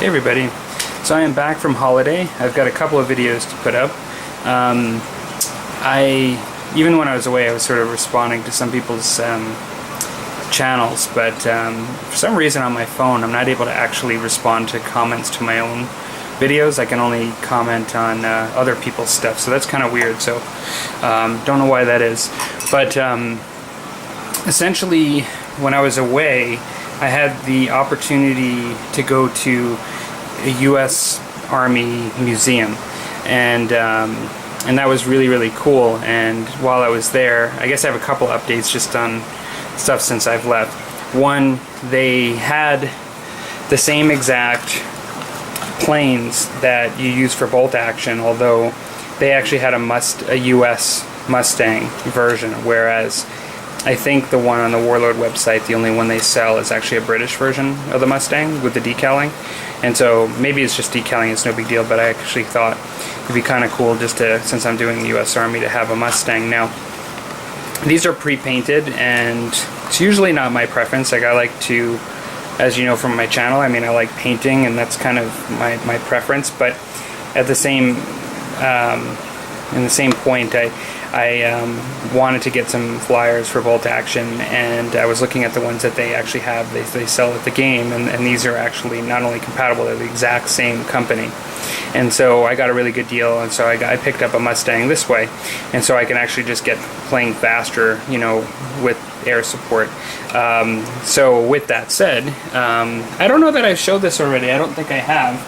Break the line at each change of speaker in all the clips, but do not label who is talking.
Hey everybody, so I am back from holiday. I've got a couple of videos to put up. Even when I was away, I was sort of responding to some people's channels, but for some reason on my phone I'm not able to actually respond to comments to my own videos. I can only comment on other people's stuff, so that's kind of weird. So don't know why that is, but essentially when I was away I had the opportunity to go to a U.S. Army museum, and that was really cool. And while I was there, I guess I have a couple updates just on stuff since I've left. One, they had the same exact planes that you use for bolt action, although they actually had a U.S. Mustang version, whereas I think the one on the Warlord website, the only one they sell, is actually a British version of the Mustang with the decaling. And so maybe it's just decaling, it's no big deal, but I actually thought it'd be kind of cool just to, since I'm doing the U.S. Army, to have a Mustang. Now, these are pre-painted, and it's usually not my preference. Like, I like to, as you know from my channel, I mean, I like painting, and that's kind of my preference, but at the same, in the same point, I wanted to get some flyers for bolt action, and I was looking at the ones that they actually have, they sell at the game, and these are actually not only compatible, they're the exact same company. And so I got a really good deal, and so I picked up a Mustang this way, and so I can actually just get playing faster, you know, with air support. So with that said, I don't know that I showed this already, I don't think I have.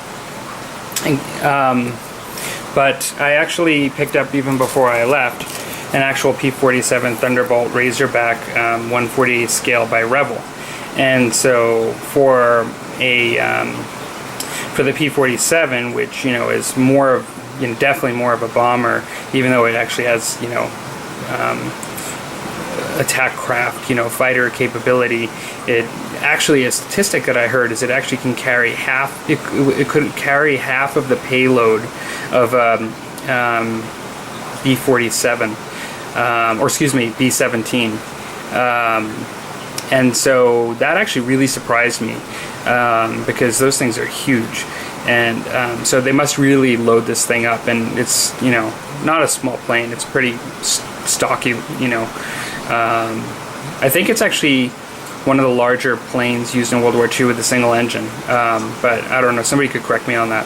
But I actually picked up, even before I left, an actual P-47 Thunderbolt Razorback 148 scale by Rebel. And so for the P-47, which, you know, is more of, you know, definitely more of a bomber, even though it actually has, you know, attack craft, you know, fighter capability, it actually, a statistic that I heard is it actually can carry half, it could carry half of the payload of B-47, or excuse me, B-17. And so that actually really surprised me, because those things are huge. And so they must really load this thing up, and it's, you know, not a small plane, it's pretty stocky, you know. I think it's actually one of the larger planes used in World War II with a single engine, but I don't know, somebody could correct me on that.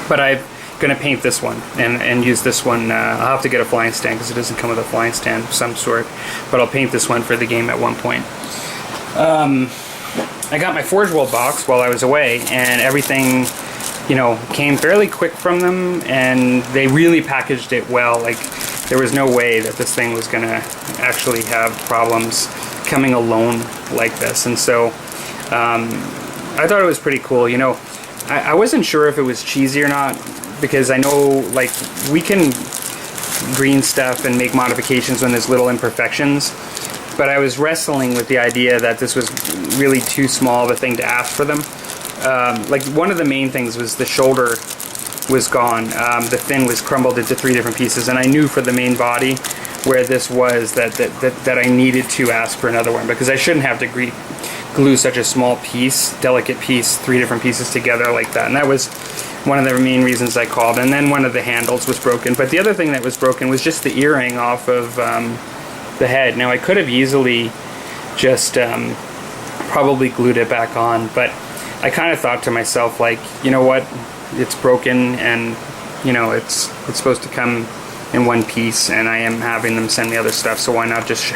But I'm going to paint this one and use this one. I'll have to get a flying stand because it doesn't come with a flying stand of some sort, but I'll paint this one for the game at one point. I got my Forge World box while I was away, and everything, you know, came fairly quick from them, and they really packaged it well. Like, there was no way that this thing was going to actually have problems coming alone like this. And so I thought it was pretty cool. You know, I wasn't sure if it was cheesy or not, because I know, like, we can green stuff and make modifications when there's little imperfections, but I was wrestling with the idea that this was really too small of a thing to ask for them. Like, one of the main things was the shoulder was gone. The fin was crumbled into 3 different pieces, and I knew for the main body where this was that I needed to ask for another one, because I shouldn't have to glue such a small piece, delicate piece, 3 different pieces together like that. And that was one of the main reasons I called. And then one of the handles was broken, but the other thing that was broken was just the earring off of the head. Now, I could have easily just probably glued it back on, but I kind of thought to myself, like, you know what, it's broken, and, you know, it's supposed to come in one piece, and I am having them send me other stuff, so why not just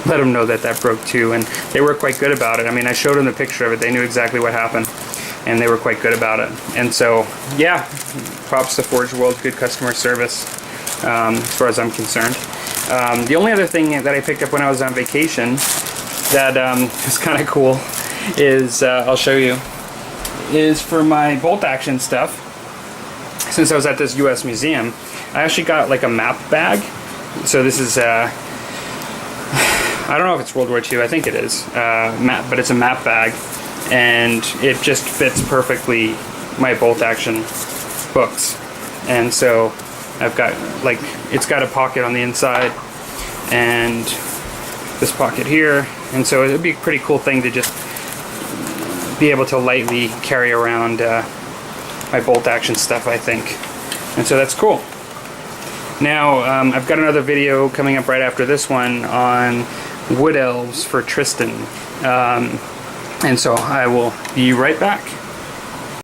let them know that broke too. And they were quite good about it. I mean, I showed them the picture of it, they knew exactly what happened, and they were quite good about it. And so, yeah, props to Forge World, good customer service, as far as I'm concerned. The only other thing that I picked up when I was on vacation that is kind of cool is, I'll show you, is for my bolt action stuff. Since I was at this U.S. museum, I actually got like a map bag. So this is, I don't know if it's World War II, I think it is, but it's a map bag, and it just fits perfectly my bolt action books. And so I've got, like, it's got a pocket on the inside, and this pocket here, and so it would be a pretty cool thing to just be able to lightly carry around my bolt action stuff, I think. And so that's cool. Now, I've got another video coming up right after this one on wood elves for Tristan. And so I will be right back.